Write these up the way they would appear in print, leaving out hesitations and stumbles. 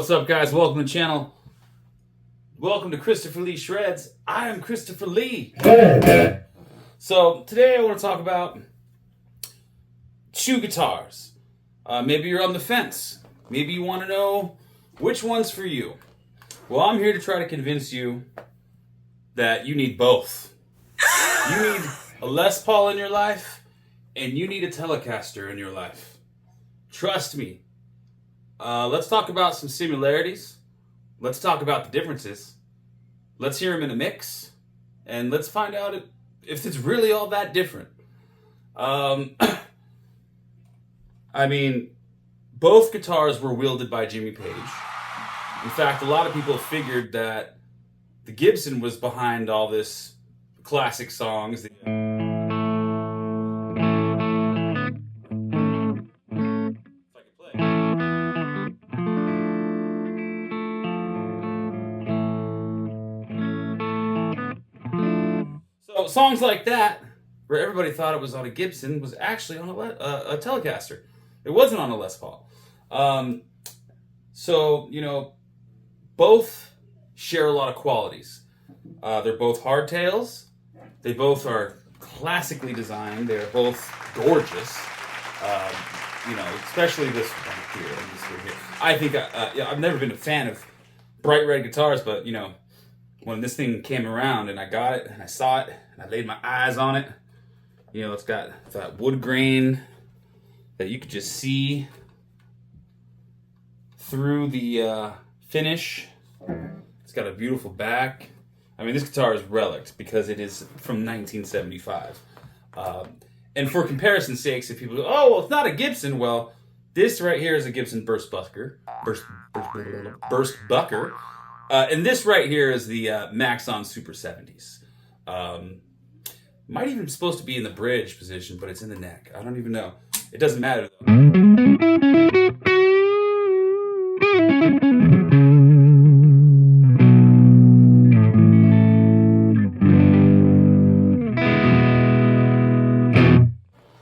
What's up, guys? Welcome to the channel. Welcome to Christopher Lee Shreds. I am Christopher Lee. So today I want to talk about two guitars. Maybe you're on the fence. Maybe you want to know which one's for you. Well, I'm here to try to convince you that you need both. You need a Les Paul in your life, and you need a Telecaster in your life. Trust me. Let's talk about some similarities. Let's talk about the differences. Let's hear them in a mix, and let's find out if it's really all that different. I mean, both guitars were wielded by Jimmy Page. In fact, a lot of people figured that the Gibson was behind all this classic songs. So songs like that, where everybody thought it was on a Gibson, was actually on a Telecaster. It wasn't on a Les Paul. So, you know, both share a lot of qualities. They're both hardtails. They both are classically designed. They're both gorgeous. You know, especially this one here. I think I've never been a fan of bright red guitars, but you know, when this thing came around and I got it and I saw it and I laid my eyes on it, you know, it's got that wood grain that you could just see through the finish. It's got a beautiful back. I mean, this guitar is relic because it is from 1975. And for comparison's sakes, if people go, oh, well, it's not a Gibson. Well, this right here is a Gibson Burst Bucker. And this right here is the Maxon Super 70s. Might even be supposed to be in the bridge position, but it's in the neck. I don't even know. It doesn't matter, though.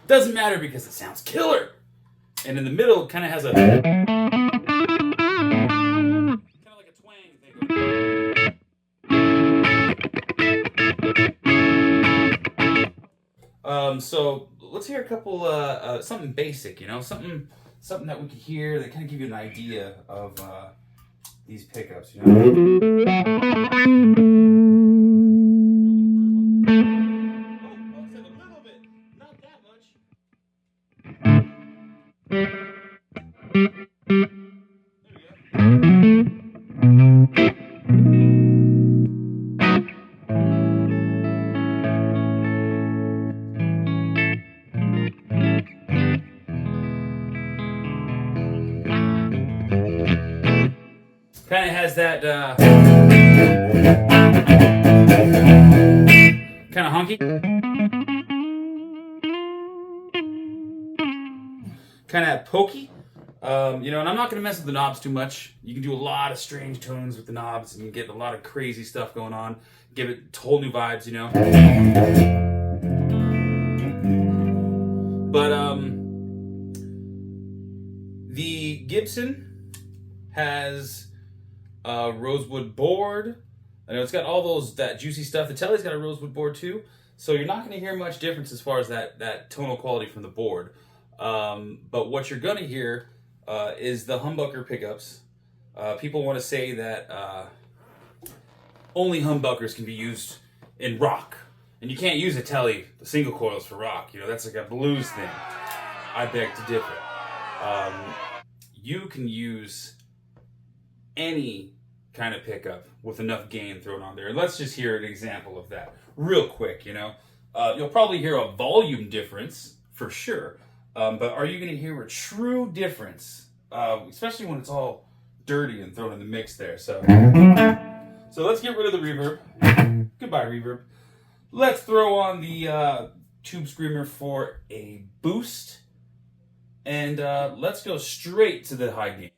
Doesn't matter because it sounds killer. And in the middle, it kind of has a like a twang thing. So let's hear a couple something basic, you know, something that we could hear that kind of give you an idea of these pickups, you know. Kind of has that kind of honky, kind of pokey, you know. And I'm not going to mess with the knobs too much. You can do a lot of strange tones with the knobs, and you get a lot of crazy stuff going on. Give it whole new vibes, you know. But the Gibson has rosewood board. I know it's got all that juicy stuff. The Tele's got a rosewood board too, so you're not going to hear much difference as far as that tonal quality from the board. But what you're going to hear is the humbucker pickups. People want to say that only humbuckers can be used in rock, and you can't use a Tele, the single coils, for rock. You know, that's like a blues thing. I beg to differ. You can use any kind of pickup with enough gain thrown on there. And let's just hear an example of that real quick, you know. You'll probably hear a volume difference for sure. But are you going to hear a true difference? Especially when it's all dirty and thrown in the mix there. So let's get rid of the reverb. Goodbye, reverb. Let's throw on the Tube Screamer for a boost. And let's go straight to the high gain.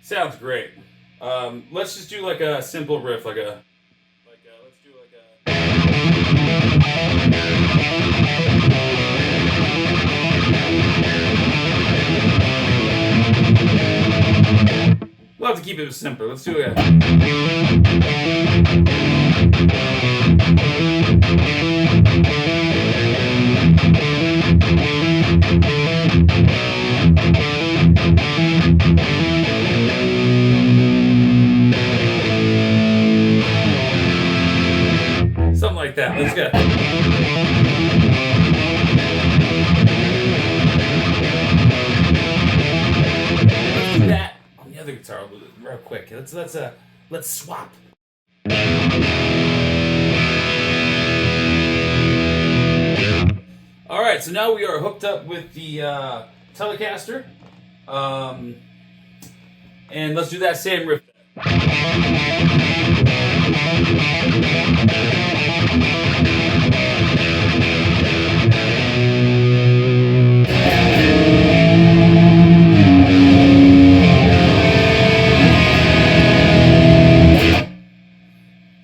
Sounds great. Let's just do like a simple riff, let's do like a We'll have to keep it simpler. Let's do it. Something like that. Let's go. Let's do that on the other guitar real quick. Let's swap. All right, so now we are hooked up with the Telecaster, and let's do that same riff.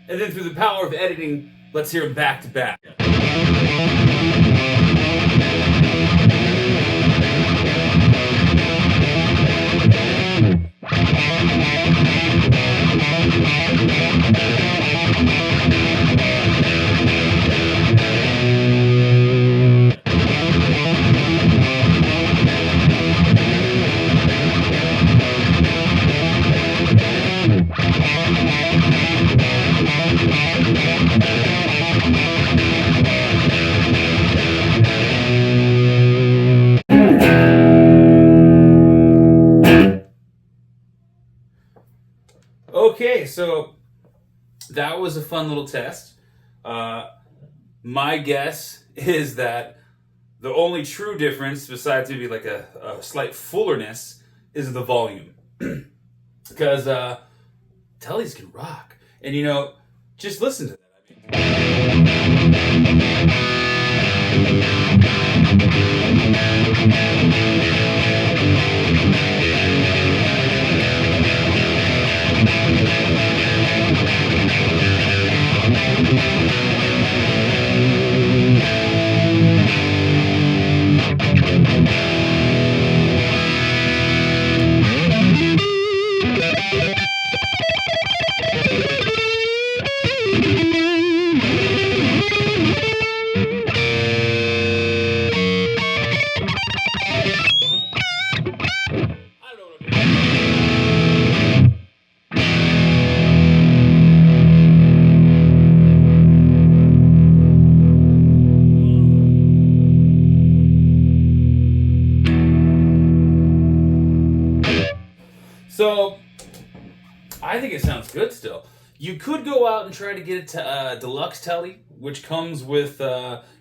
And then through the power of editing, let's hear them back to back. Okay, so that was a fun little test. My guess is that the only true difference, besides maybe like a slight fullerness, is the volume. Because Tellies can rock. And you know, just listen to that. So, I think it sounds good still. You could go out and try to get it to deluxe telly, which comes with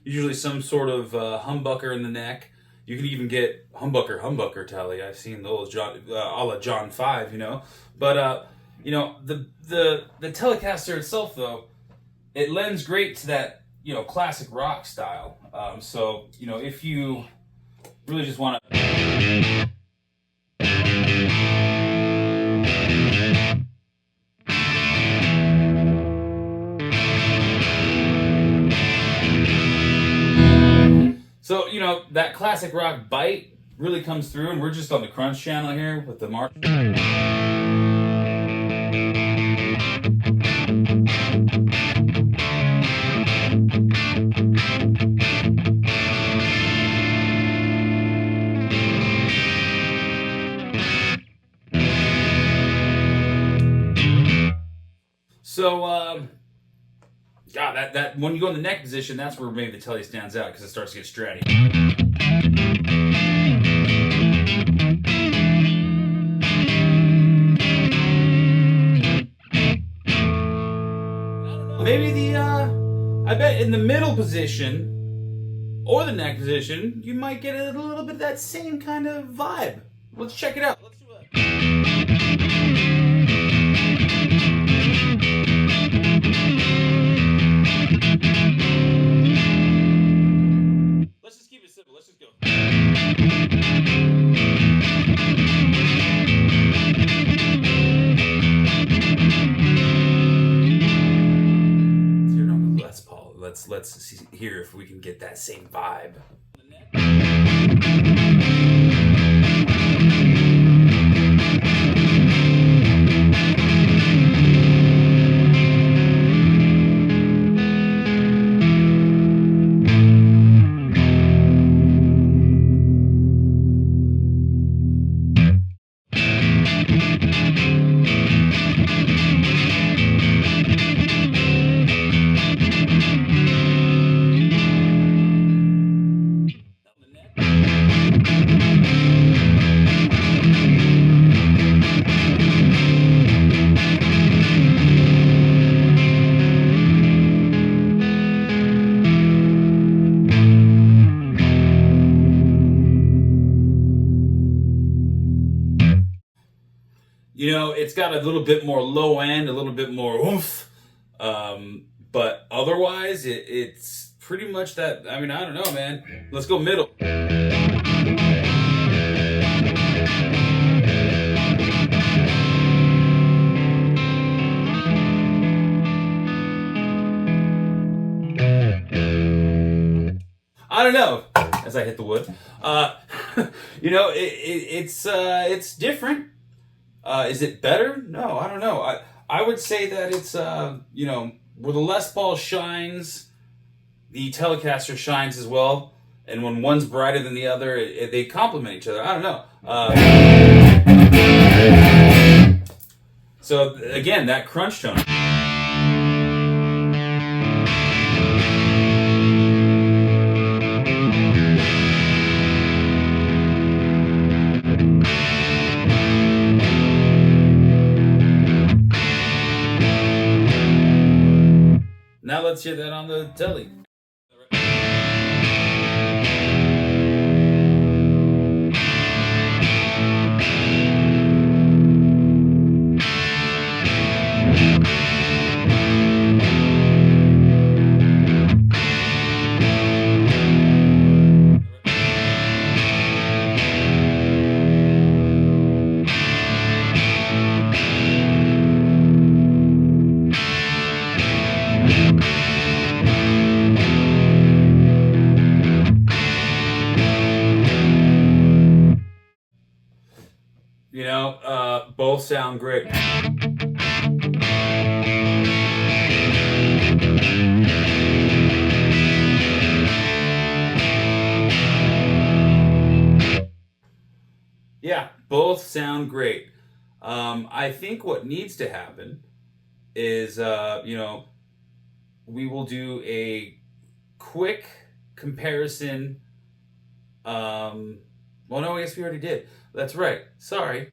usually some sort of humbucker in the neck. You can even get humbucker telly. I've seen those, a la John 5, you know. But you know, the Telecaster itself, though, it lends great to that, you know, classic rock style. So, you know, if you really just want to. So, you know, that classic rock bite really comes through, and we're just on the Crunch channel here with the Mark. So, God, that when you go in the neck position, that's where maybe the telly stands out because it starts to get stratty. Maybe I bet in the middle position or the neck position, you might get a little bit of that same kind of vibe. Let's check it out. Let's do it. Let's just keep it simple. Let's just go. Let's Paul. Let's see here if we can get that same vibe. You know, it's got a little bit more low end, a little bit more oomph. But otherwise, it's pretty much that. I mean, I don't know, man. Let's go middle. I don't know. As I hit the wood, you know, it's different. Is it better? No, I don't know. I would say that it's you know, where the Les Paul shines, the Telecaster shines as well. And when one's brighter than the other, they complement each other. I don't know. So again, that crunch tone. Now let's hear that on the telly. You know, both sound great. Yeah, both sound great. I think what needs to happen is, you know, we will do a quick comparison. Well, no, I guess we already did. That's right. Sorry.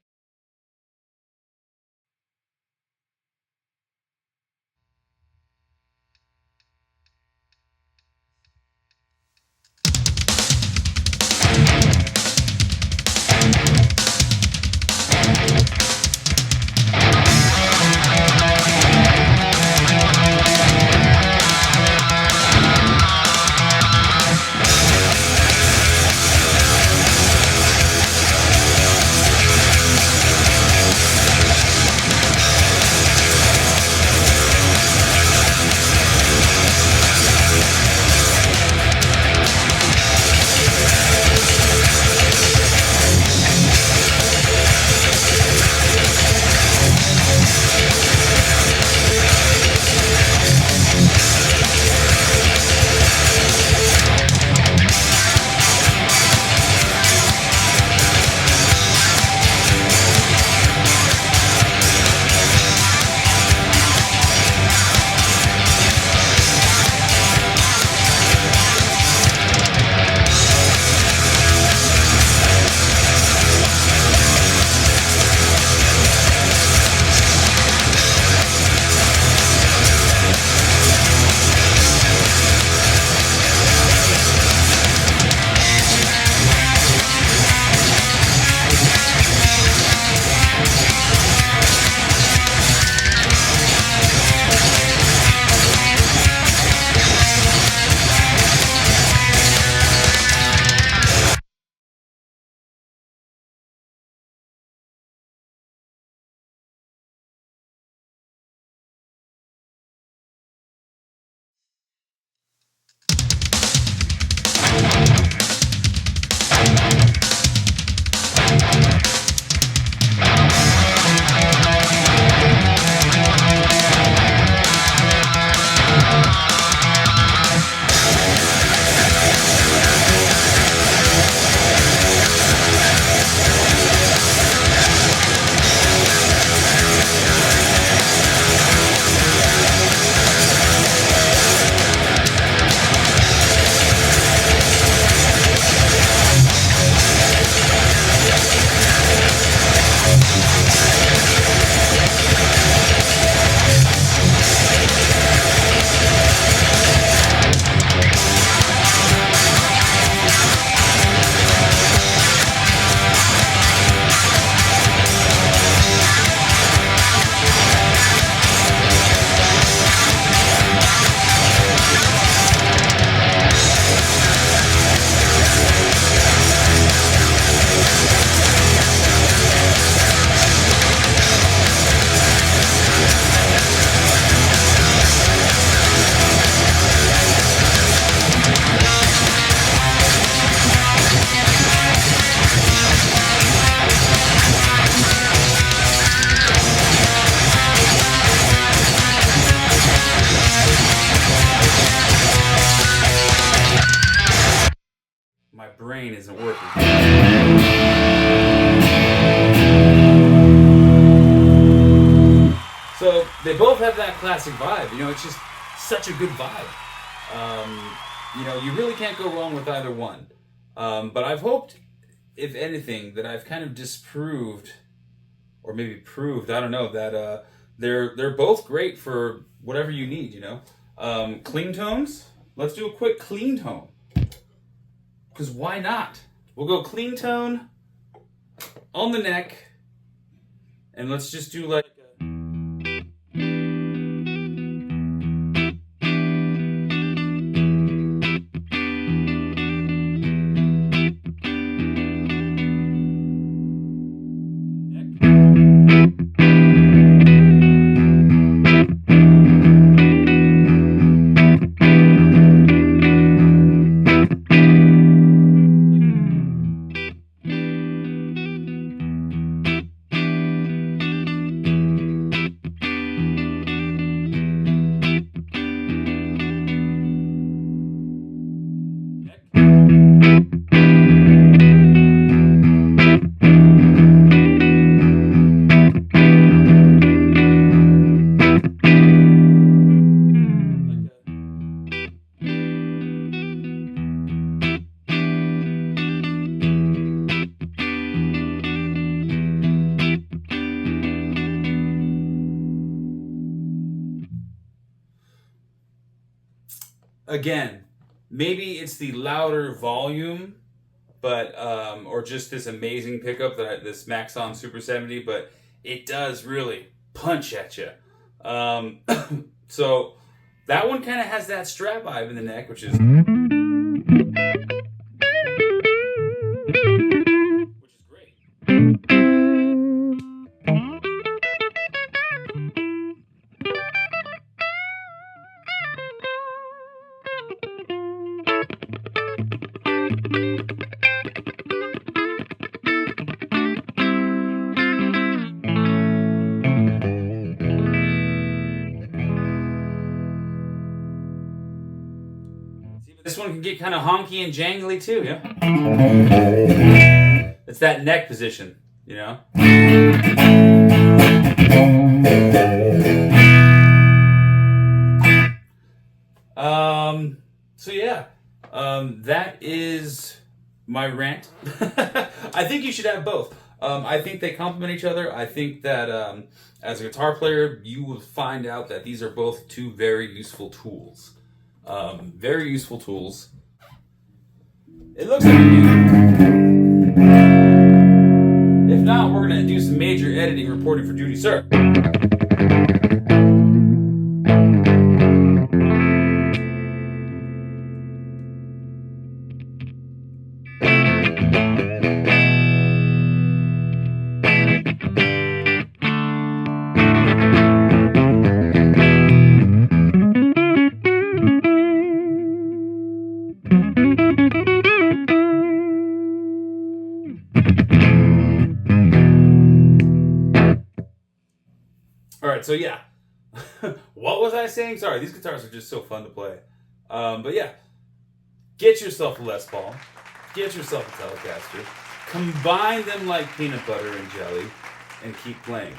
terrain isn't working. So they both have that classic vibe. You know, it's just such a good vibe. You know, you really can't go wrong with either one. But I've hoped, if anything, that I've kind of disproved, or maybe proved, I don't know, that they're both great for whatever you need, you know. Clean tones, let's do a quick clean tone. Because why not? We'll go clean tone on the neck, and let's just do like again, maybe it's the louder volume, but or just this amazing pickup this Maxon Super 70, but it does really punch at you. So that one kind of has that strap vibe in the neck, which is great. This one can get kind of honky and jangly too, yeah? It's that neck position, you know? So yeah, that is my rant. I think you should have both. I think they complement each other. I think that as a guitar player, you will find out that these are both two very useful tools. Very useful tools. It looks like a new. If not, we're going to do some major editing reporting for duty, sir. Alright, so yeah. What was I saying? Sorry, these guitars are just so fun to play. But yeah, get yourself a Les Paul. Get yourself a Telecaster. Combine them like peanut butter and jelly and keep playing.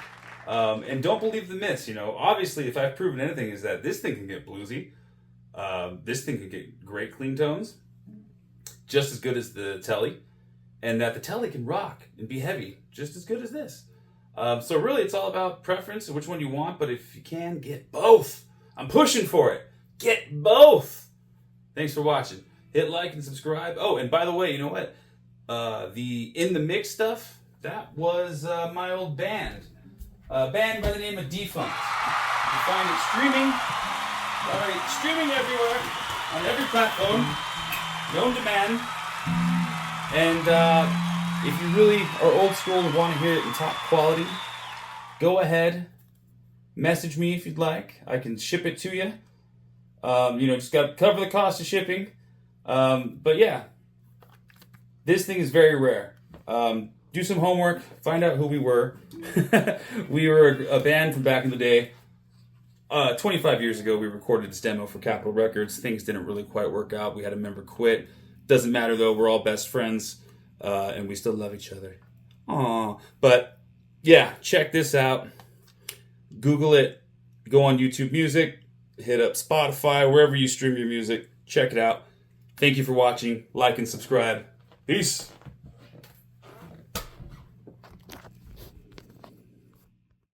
And don't believe the myths, you know. Obviously, if I've proven anything, is that this thing can get bluesy. This thing can get great clean tones. Just as good as the Tele. And that the Tele can rock and be heavy just as good as this. So really, it's all about preference and which one you want, but if you can, get both. I'm pushing for it. Get both. Thanks for watching. Hit like and subscribe. Oh, and by the way, you know what? The In the Mix stuff, that was my old band. A band by the name of Defunct. You can find it streaming everywhere, on every platform, known demand. And if you really are old school and want to hear it in top quality, go ahead, message me if you'd like. I can ship it to you. You know, just got to cover the cost of shipping. But yeah, this thing is very rare. Do some homework, find out who we were. We were a band from back in the day. 25 years ago, we recorded this demo for Capitol Records. Things didn't really quite work out. We had a member quit. Doesn't matter though. We're all best friends, and we still love each other. Aw. But yeah, check this out. Google it. Go on YouTube Music. Hit up Spotify, wherever you stream your music. Check it out. Thank you for watching. Like and subscribe. Peace.